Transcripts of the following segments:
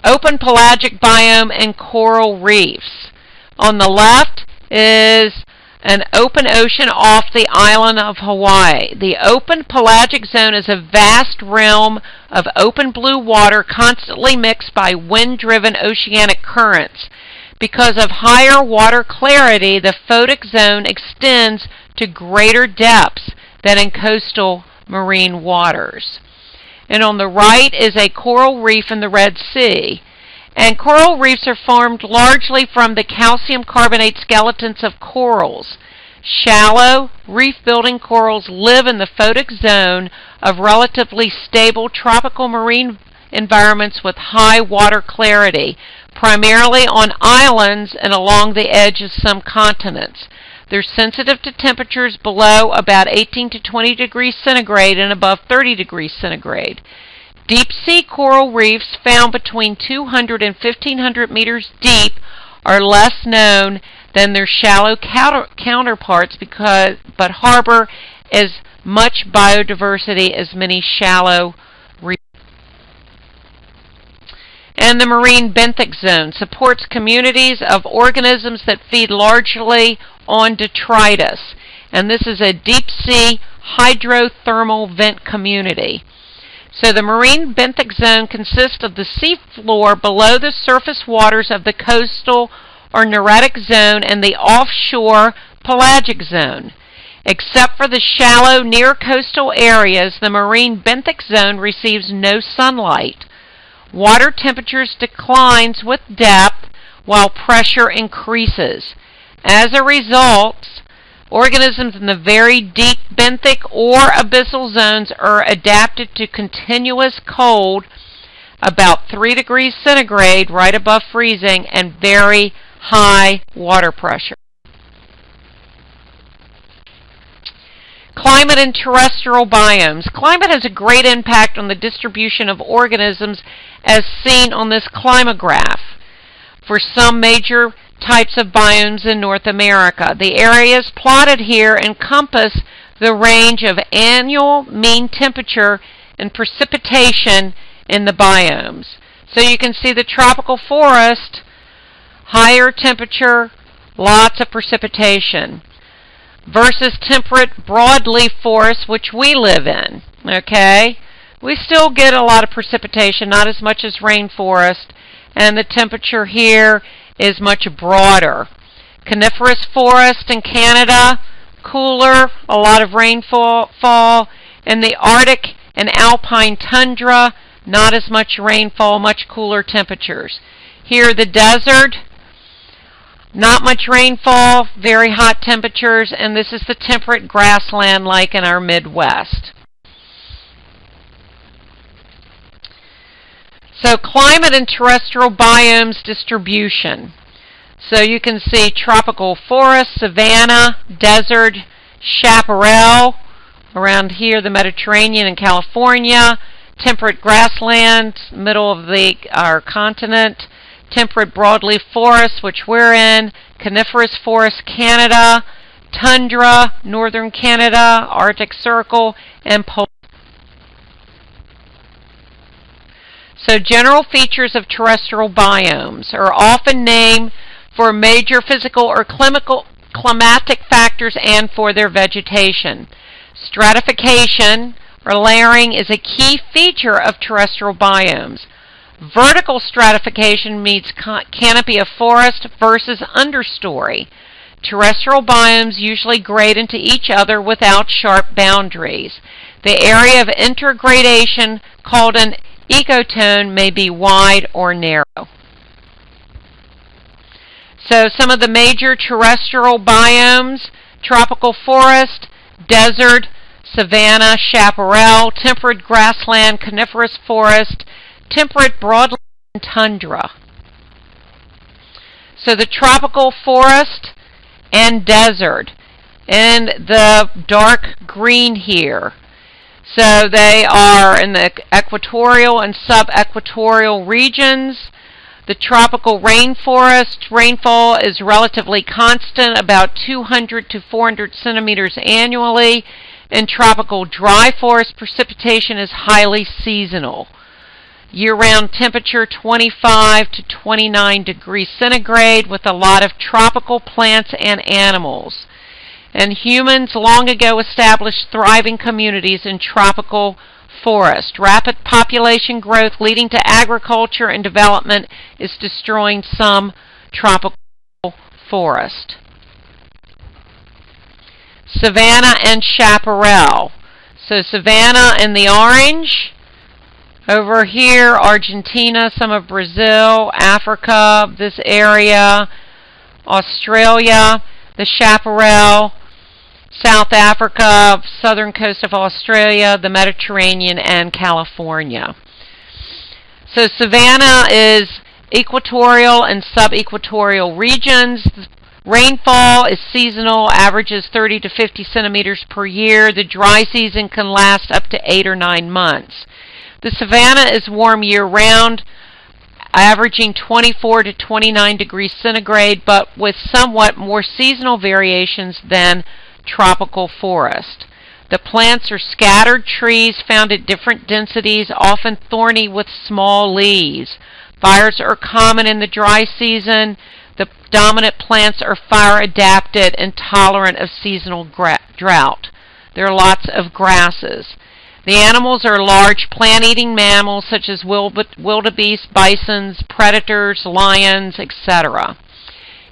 open pelagic biome and coral reefs. On the left is an open ocean off the island of Hawaii. The open pelagic zone is a vast realm of open blue water constantly mixed by wind-driven oceanic currents. Because of higher water clarity, the photic zone extends to greater depths than in coastal marine waters. And on the right is a coral reef in the Red Sea. And coral reefs are formed largely from the calcium carbonate skeletons of corals. Shallow, reef-building corals live in the photic zone of relatively stable tropical marine environments with high water clarity, primarily on islands and along the edge of some continents. They're sensitive to temperatures below about 18 to 20 degrees centigrade and above 30 degrees centigrade. Deep-sea coral reefs found between 200 and 1,500 meters deep are less known than their shallow counterparts but harbor as much biodiversity as many shallow reefs. And the marine benthic zone supports communities of organisms that feed largely on detritus. And this is a deep-sea hydrothermal vent community. So the marine benthic zone consists of the seafloor below the surface waters of the coastal or neritic zone and the offshore pelagic zone. Except for the shallow near coastal areas, the marine benthic zone receives no sunlight. Water temperatures declines with depth while pressure increases. As a result, organisms in the very deep benthic or abyssal zones are adapted to continuous cold, about 3 degrees centigrade, right above freezing, and very high water pressure. Climate and terrestrial biomes. Climate has a great impact on the distribution of organisms as seen on this climograph. For some major types of biomes in North America, the areas plotted here encompass the range of annual mean temperature and precipitation in the biomes. So you can see the tropical forest, higher temperature, lots of precipitation, versus temperate broadleaf forests, which we live in. Okay? We still get a lot of precipitation, not as much as rainforest, and the temperature here is much broader. Coniferous forest in Canada, cooler, a lot of rainfall. In the Arctic and alpine tundra, not as much rainfall, much cooler temperatures. Here the desert, not much rainfall, very hot temperatures, and this is the temperate grassland like in our Midwest. So climate and terrestrial biomes distribution. So you can see tropical forest, savanna, desert, chaparral, around here the Mediterranean and California, temperate grassland, middle of our continent, temperate broadleaf forests, which we're in, coniferous forest, Canada, tundra, northern Canada, Arctic Circle, and polar. So general features of terrestrial biomes are often named for major physical or climatic factors and for their vegetation. Stratification or layering is a key feature of terrestrial biomes. Vertical stratification means canopy of forest versus understory. Terrestrial biomes usually grade into each other without sharp boundaries. The area of intergradation, called an ecotone, may be wide or narrow. So some of the major terrestrial biomes: tropical forest, desert, savanna, chaparral, temperate grassland, coniferous forest, temperate broadland, and tundra. So the tropical forest and desert, and the dark green here. So they are in the equatorial and subequatorial regions. The tropical rainforest, rainfall is relatively constant, about 200 to 400 centimeters annually. In tropical dry forest, precipitation is highly seasonal. Year-round temperature 25 to 29 degrees centigrade with a lot of tropical plants and animals. And humans long ago established thriving communities in tropical forest. Rapid population growth leading to agriculture and development is destroying some tropical forest. Savanna and chaparral. So savanna in the orange. Over here, Argentina, some of Brazil, Africa, this area, Australia, the chaparral, South Africa, southern coast of Australia, the Mediterranean, and California. So savanna is equatorial and subequatorial regions. Rainfall is seasonal, averages 30 to 50 centimeters per year. The dry season can last up to 8 or 9 months. The savanna is warm year-round, averaging 24 to 29 degrees centigrade, but with somewhat more seasonal variations than tropical forest. The plants are scattered trees found at different densities, often thorny with small leaves. Fires are common in the dry season. The dominant plants are fire-adapted and tolerant of seasonal drought. There are lots of grasses. The animals are large plant-eating mammals such as wildebeest, bisons, predators, lions, etc.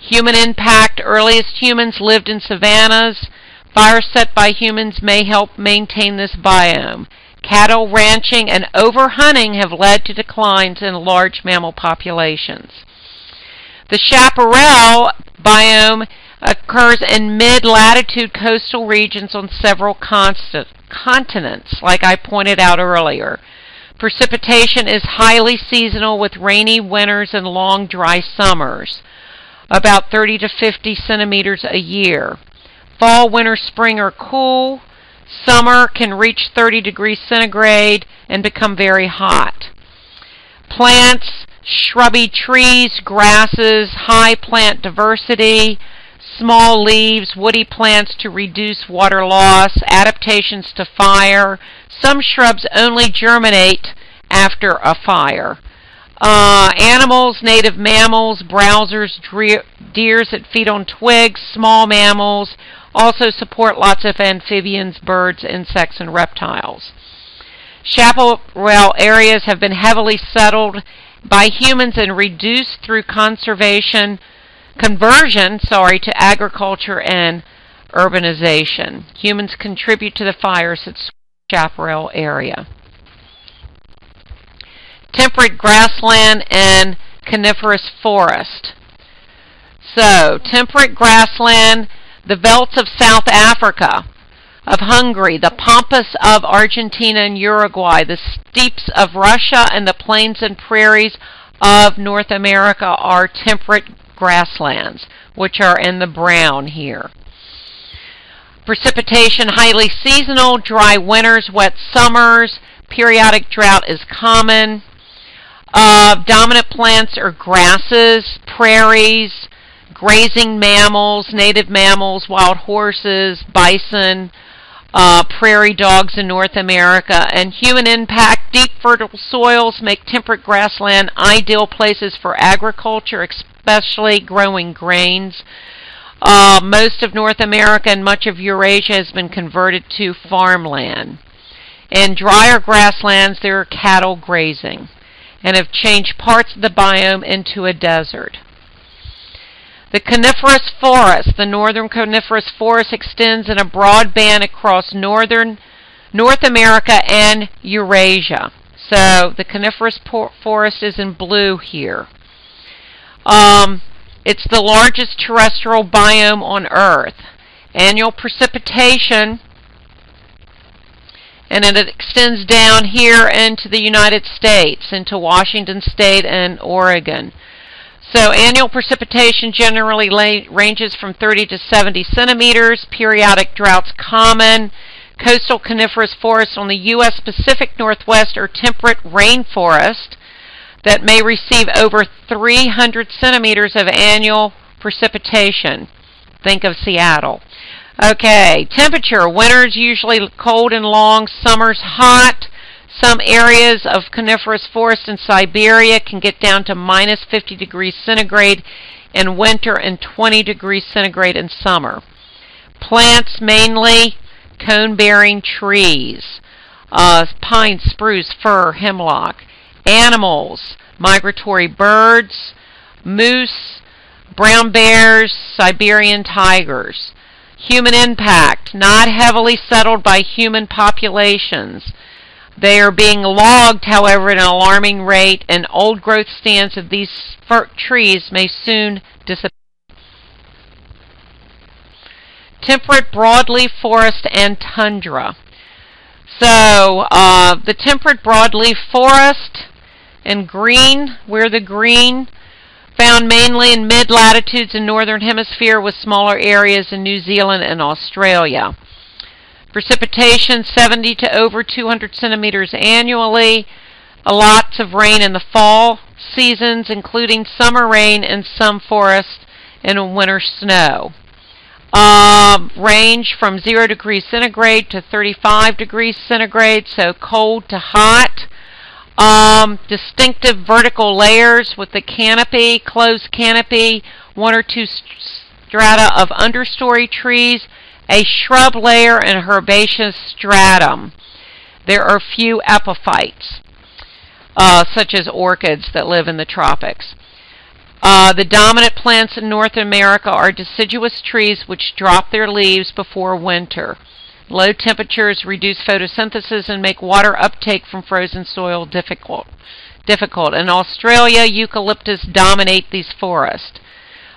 Human impact. Earliest humans lived in savannas. Fires set by humans may help maintain this biome. Cattle ranching and overhunting have led to declines in large mammal populations. The chaparral biome occurs in mid-latitude coastal regions on several continents, like I pointed out earlier. Precipitation is highly seasonal with rainy winters and long dry summers, about 30 to 50 centimeters a year. Fall, winter, spring are cool. Summer can reach 30 degrees centigrade and become very hot. Plants, shrubby trees, grasses, high plant diversity, small leaves, woody plants to reduce water loss, adaptations to fire. Some shrubs only germinate after a fire. Animals, native mammals, browsers, deers that feed on twigs, small mammals, also support lots of amphibians, birds, insects, and reptiles. Chaparral areas have been heavily settled by humans and reduced through conversion to agriculture and urbanization. Humans contribute to the fires at chaparral area. Temperate grassland and coniferous forest. So, temperate grassland, the veldts of South Africa, of Hungary, the pampas of Argentina and Uruguay, the steppes of Russia, and the plains and prairies of North America are temperate grasslands, which are in the brown here. Precipitation highly seasonal, dry winters, wet summers, periodic drought is common. Dominant plants are grasses, prairies, grazing mammals, native mammals, wild horses, bison, prairie dogs in North America. And human impact, deep fertile soils make temperate grassland ideal places for agriculture, especially growing grains. Most of North America and much of Eurasia has been converted to farmland. In drier grasslands, there are cattle grazing and have changed parts of the biome into a desert. The coniferous forest. The northern coniferous forest extends in a broad band across North America and Eurasia. So the coniferous forest is in blue here. It's the largest terrestrial biome on Earth. Annual precipitation, and it extends down here into the United States, into Washington State and Oregon. So annual precipitation generally ranges from 30 to 70 centimeters. Periodic droughts common. Coastal coniferous forests on the U.S. Pacific Northwest are temperate rainforest that may receive over 300 centimeters of annual precipitation. Think of Seattle. Okay, temperature. Winters usually cold and long. Summers hot. Some areas of coniferous forest in Siberia can get down to minus 50 degrees centigrade in winter and 20 degrees centigrade in summer. Plants mainly cone-bearing trees, pine, spruce, fir, hemlock. Animals, migratory birds, moose, brown bears, Siberian tigers. Human impact, not heavily settled by human populations. They are being logged, however, at an alarming rate, and old growth stands of these trees may soon disappear. Temperate broadleaf forest and tundra. So, the temperate broadleaf forest in green, we're the green, found mainly in mid-latitudes in northern hemisphere with smaller areas in New Zealand and Australia. Precipitation 70 to over 200 centimeters annually. Lots of rain in the fall seasons, including summer rain and some forests and winter snow. Range from 0 degrees centigrade to 35 degrees centigrade, so cold to hot. Distinctive vertical layers with the canopy, closed canopy, 1 or 2 strata of understory trees, a shrub layer, and herbaceous stratum. There are few epiphytes, such as orchids that live in the tropics. The dominant plants in North America are deciduous trees which drop their leaves before winter. Low temperatures reduce photosynthesis and make water uptake from frozen soil difficult. In Australia, eucalyptus dominate these forests.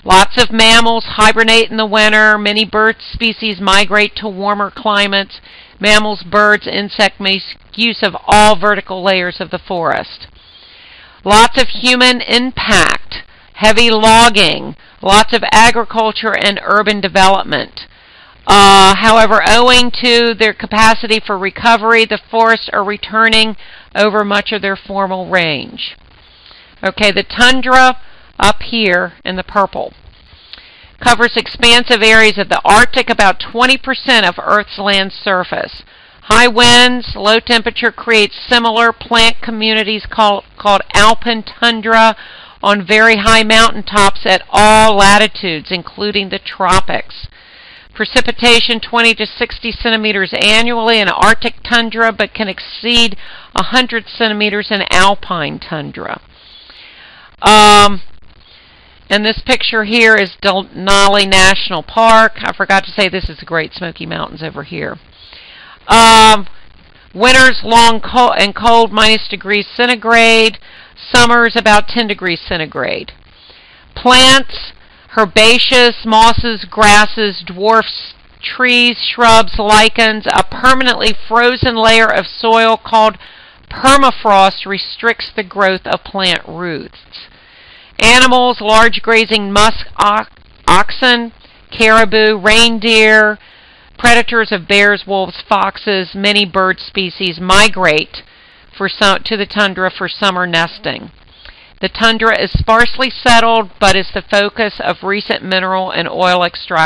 Lots of mammals hibernate in the winter. Many bird species migrate to warmer climates. Mammals, birds, insects make use of all vertical layers of the forest. Lots of human impact. Heavy logging. Lots of agriculture and urban development. However, owing to their capacity for recovery, the forests are returning over much of their former range. Okay, the tundra up here in the purple covers expansive areas of the Arctic, about 20% of Earth's land surface. High winds, low temperature creates similar plant communities called alpine tundra on very high mountaintops at all latitudes, including the tropics. Precipitation 20 to 60 centimeters annually in Arctic tundra, but can exceed 100 centimeters in alpine tundra. And this picture here is Denali National Park. I forgot to say this is the Great Smoky Mountains over here. Winters long and cold, minus degrees centigrade. Summers about 10 degrees centigrade. Plants, herbaceous, mosses, grasses, dwarfs, trees, shrubs, lichens. A permanently frozen layer of soil called permafrost restricts the growth of plant roots. Animals, large grazing musk oxen, caribou, reindeer, predators of bears, wolves, foxes, many bird species migrate to the tundra for summer nesting. The tundra is sparsely settled, but is the focus of recent mineral and oil extraction.